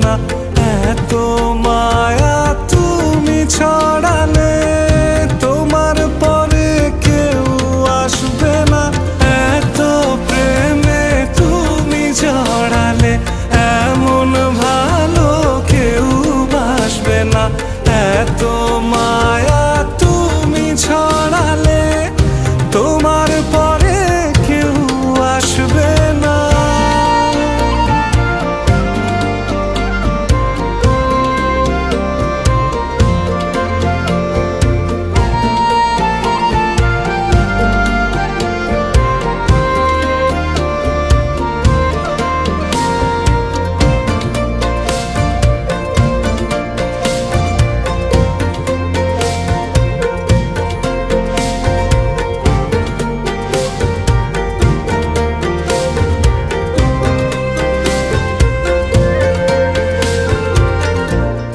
না। এত মায়া তুমি ছড়ালে তোমার পরে কেউ আসবে না। এত প্রেমে তুমি জড়ালে এমন ভালো কেউ বাসবে না। এত মায়া তুমি ছড়ালে তোমার পরে কেউ আসবে না।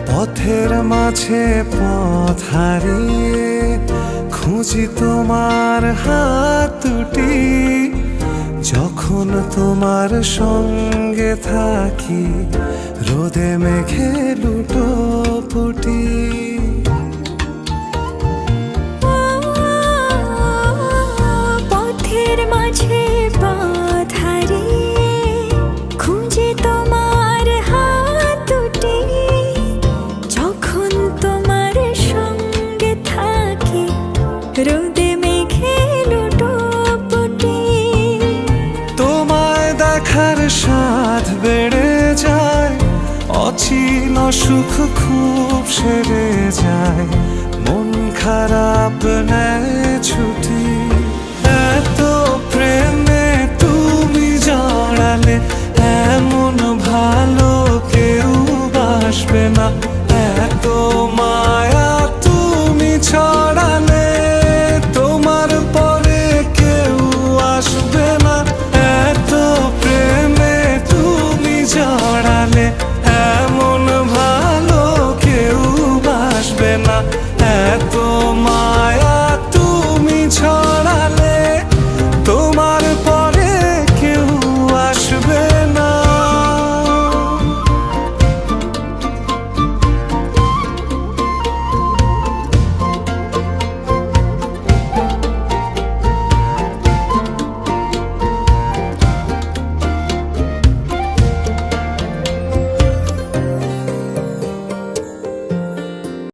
পথের মাঝে পথ হারিয়ে খুঁজি তোমার হাত দুটি। যখন তোমার সঙ্গে থাকি রোদে মেঘে লুটোপুটি। পথের মাঝে পথ হারিয়ে খুঁজে তোমার হাত দুটি। যখন তোমার সঙ্গে থাকি রোদে মেঘে লুটোপুটি। তোমায় দেখার স্বাদ বেড়ে যায়, অচিন সুখ খুব সেরে যায়, মন খারাপ নেয় ছুটি। এত প্রেমে তুমি জড়ালে এমন ভালো কেউ বাসবে না। এত মায়া তুমি ছড়ালে তোমার পরে কেউ আসবে না। এত প্রেমে তুমি জড়ালে এমন ভালো কেউ বাসবে না। এত মায়া তুমি ছড়ালে তোমার